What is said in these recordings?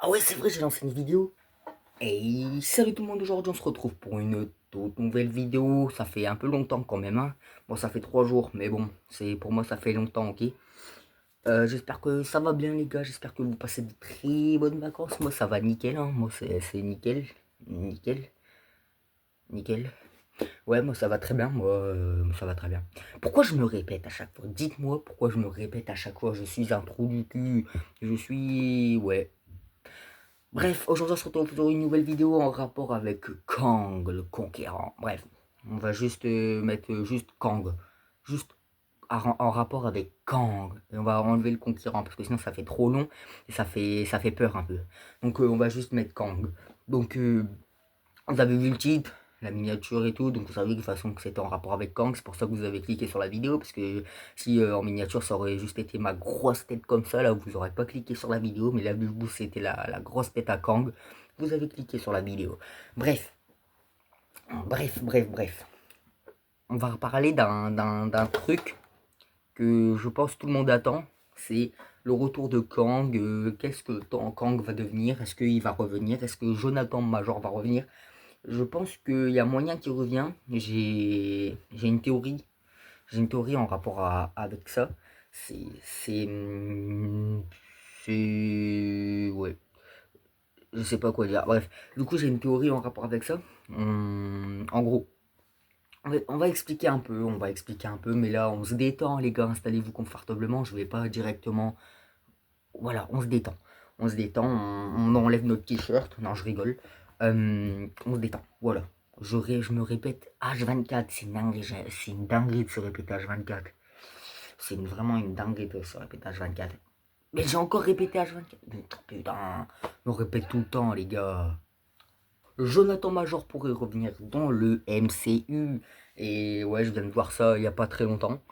Ah ouais, c'est vrai, j'ai lancé une vidéo. Et salut tout le monde, aujourd'hui on se retrouve pour une toute nouvelle vidéo. Ça fait un peu longtemps quand même, hein. Bon, ça fait 3 jours, mais bon, c'est pour moi ça fait longtemps, ok. J'espère que ça va bien les gars, j'espère que vous passez de très bonnes vacances. Moi ça va nickel, hein. Moi c'est nickel, nickel, nickel. Ouais, moi ça va très bien, moi ça va très bien. Pourquoi je me répète à chaque fois? Dites-moi pourquoi je me répète à chaque fois. Je suis un trou du cul, je suis... Ouais. Bref, aujourd'hui on se retrouve pour une nouvelle vidéo en rapport avec Kang, le conquérant. Bref, on va juste mettre juste Kang, juste en rapport avec Kang. Et on va enlever le conquérant parce que sinon ça fait trop long et ça fait peur un peu. Donc on va juste mettre Kang. Donc vous avez vu le titre, la miniature et tout, donc vous savez de toute façon que c'était en rapport avec Kang, c'est pour ça que vous avez cliqué sur la vidéo, parce que si en miniature ça aurait juste été ma grosse tête comme ça, là vous aurez pas cliqué sur la vidéo, mais là vu que c'était la grosse tête à Kang, vous avez cliqué sur la vidéo. Bref, bref. On va parler d'un truc que je pense tout le monde attend, c'est le retour de Kang. Qu'est-ce que Kang va devenir? Est-ce qu'il va revenir? Est-ce que Jonathan Major va revenir? Je pense qu'il y a moyen qu'il revient. J'ai une théorie. J'ai une théorie en rapport avec ça. C'est. Ouais. Je sais pas quoi dire. Bref. Du coup, j'ai une théorie en rapport avec ça. En gros. On va expliquer un peu, mais là on se détend les gars, installez-vous confortablement, je vais pas directement... Voilà, on se détend. On se détend, on enlève notre t-shirt. Non, je rigole. On se détend, voilà. Je me répète H24, c'est une dinguerie de se répéter H24. Vraiment une dinguerie de se répéter H24. Mais j'ai encore répété H24. Putain, on répète tout le temps, les gars. Jonathan Major pourrait revenir dans le MCU. Et ouais, je viens de voir ça il n'y a pas très longtemps.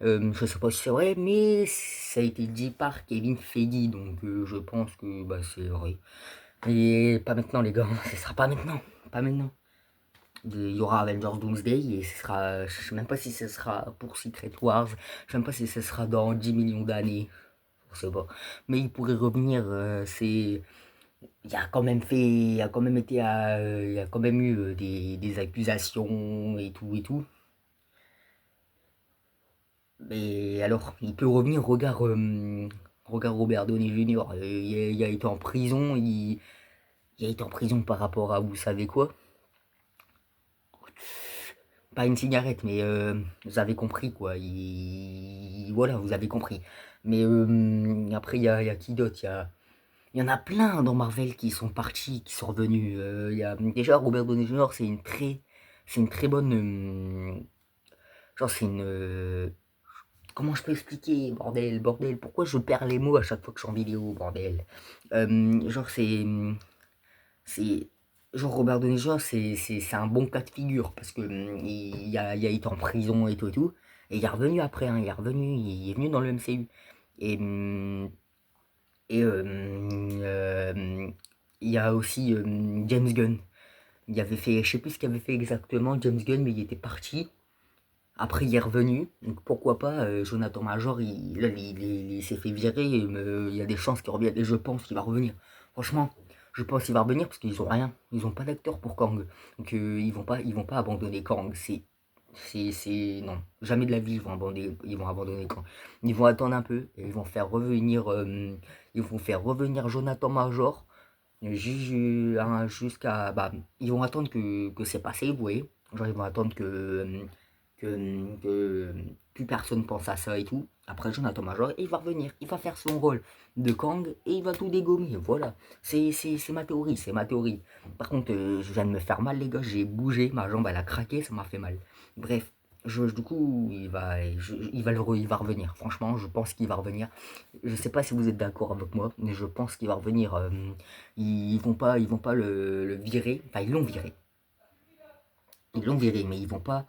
Je sais pas si c'est vrai, mais ça a été dit par Kevin Feige, donc je pense que bah, c'est vrai. Et pas maintenant, les gars, ce sera pas maintenant. Pas maintenant. Il y aura Avengers Doomsday et ce sera. Je sais même pas si ce sera pour Secret Wars. Je sais même pas si ce sera dans 10 millions d'années. Je sais pas. Mais il pourrait revenir. Il a quand même fait. Il a quand même été. Il a quand même eu des accusations et tout et tout. Mais alors, il peut revenir, regarde Robert Downey Jr. Il a été en prison, il a été en prison par rapport à vous savez quoi? Pas une cigarette, mais vous avez compris quoi. Voilà, vous avez compris. Mais après, il y a qui d'autre? Il y en a plein dans Marvel qui sont partis, qui sont revenus. Déjà, Robert Downey Jr., c'est une très bonne. Genre, c'est une. Comment je peux expliquer, bordel, pourquoi je perds les mots à chaque fois que je suis en vidéo, bordel. Genre c'est, genre Robert Downey Jr. C'est un bon cas de figure parce que il a été en prison et tout, et il est revenu après, hein, il est venu dans le MCU et et il y a aussi James Gunn. Il avait fait, je sais plus ce qu'il avait fait exactement James Gunn, mais il était parti. Après, il est revenu, donc pourquoi pas, Jonathan Major, là, il s'est fait virer, il y a des chances qu'il revienne, et je pense qu'il va revenir. Franchement, je pense qu'il va revenir parce qu'ils ont rien, ils ont pas d'acteur pour Kang. Donc ils vont pas abandonner Kang, non, jamais de la vie ils vont abandonner Kang. Ils vont attendre un peu, et ils vont faire revenir Jonathan Major, jusqu'à, bah, ils vont attendre que c'est passé, vous voyez. Genre, ils vont attendre que plus personne pense à ça et tout. Après, Jonathan Major, il va revenir, il va faire son rôle de Kang et il va tout dégommer. Voilà, c'est ma théorie, c'est ma théorie. Par contre, je viens de me faire mal, les gars, j'ai bougé, ma jambe elle a craqué, ça m'a fait mal. Bref, du coup, il va revenir. Franchement, je pense qu'il va revenir. Je sais pas si vous êtes d'accord avec moi, mais je pense qu'il va revenir. Ils vont pas le virer. Enfin, ils l'ont viré. Ils l'ont viré, mais ils vont pas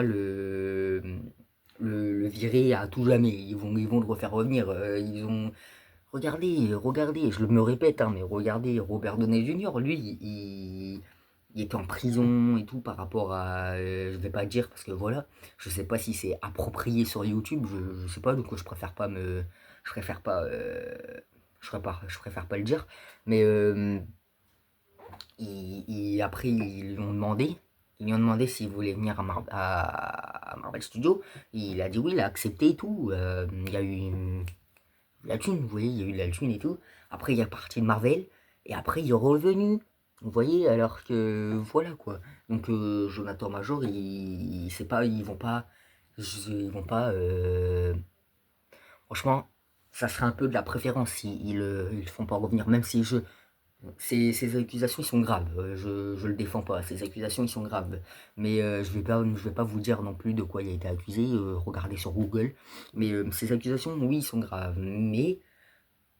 le virer à tout jamais. Ils vont le refaire revenir. Regardez, je me répète, hein, mais regardez, Robert Downey Jr., lui, il était en prison et tout par rapport à. Je vais pas dire parce que voilà, je sais pas si c'est approprié sur YouTube, je sais pas, donc je préfère pas me. Je préfère pas. je préfère pas le dire. Mais après, ils lui ont demandé s'il voulait venir à Marvel Studios. Il a dit oui, il a accepté et tout. Il y a eu la thune, vous voyez, il y a eu de la thune et tout. Après, il est parti de Marvel, et après, il est revenu. Vous voyez, alors que, voilà, quoi. Donc, Jonathan Major, il c'est pas, ils vont pas, franchement, ça serait un peu de la préférence si ils font pas revenir, même si ces accusations, ils sont graves. Je le défends pas. Ces accusations, ils sont graves. Mais je vais pas vous dire non plus de quoi il a été accusé. Regardez sur Google. Mais ces accusations, oui, ils sont graves. Mais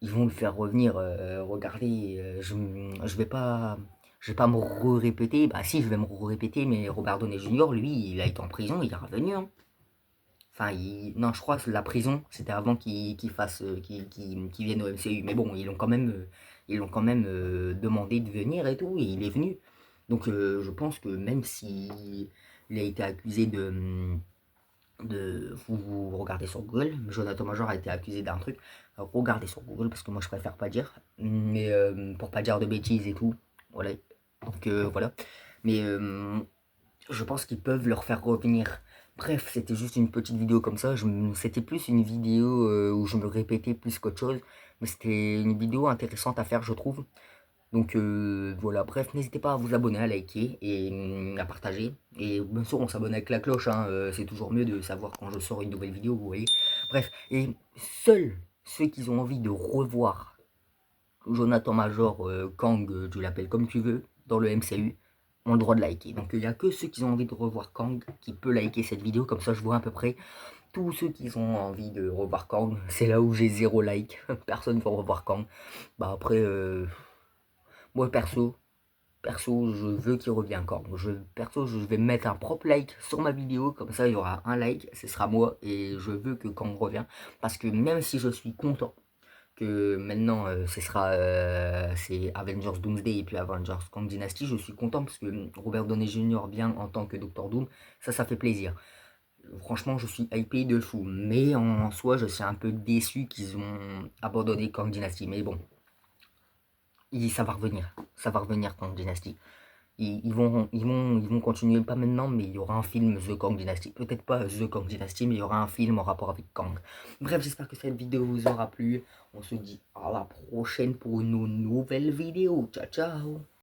ils vont le faire revenir. Regardez, je vais pas me répéter. Bah si, je vais me répéter, mais Robert Downey Jr., lui, il a été en prison, il est revenu. Hein. Enfin, non, je crois que la prison, c'était avant qu'il fasse, qu'il vienne au MCU. Mais bon, ils l'ont quand même demandé de venir et tout, et il est venu. Donc, je pense que même si il a été accusé vous regardez sur Google, Jonathan Major a été accusé d'un truc, regardez sur Google parce que moi je préfère pas dire, mais pour pas dire de bêtises et tout, voilà. Donc voilà. Mais je pense qu'ils peuvent leur faire revenir. Bref, c'était juste une petite vidéo comme ça. C'était plus une vidéo où je me répétais plus qu'autre chose. Mais c'était une vidéo intéressante à faire, je trouve. Donc voilà, bref, n'hésitez pas à vous abonner, à liker et à partager. Et bien sûr, on s'abonne avec la cloche, hein, c'est toujours mieux de savoir quand je sors une nouvelle vidéo, vous voyez. Bref, et seuls ceux qui ont envie de revoir Jonathan Major, Kang, tu l'appelles comme tu veux, dans le MCU, ont le droit de liker. Donc il n'y a que ceux qui ont envie de revoir Kang qui peut liker cette vidéo, comme ça je vois à peu près tous ceux qui ont envie de revoir Kang. C'est là où j'ai 0 like, personne ne veut revoir Kang. Bah après, moi perso, je veux qu'il revienne encore. Perso, je vais mettre un propre like sur ma vidéo, comme ça il y aura un like, ce sera moi, et je veux que Kang revienne. Parce que même si je suis content que maintenant c'est Avengers Doomsday et puis Avengers Kang Dynasty, je suis content parce que Robert Downey Jr. vient en tant que Doctor Doom, ça fait plaisir. Franchement, je suis hypé de fou, mais en soi, je suis un peu déçu qu'ils ont abandonné Kang Dynasty. Mais bon, ça va revenir Kang Dynasty. Ils vont continuer, pas maintenant, mais il y aura un film The Kang Dynasty. Peut-être pas The Kang Dynasty, mais il y aura un film en rapport avec Kang. Bref, j'espère que cette vidéo vous aura plu. On se dit à la prochaine pour une nouvelle vidéo. Ciao, ciao.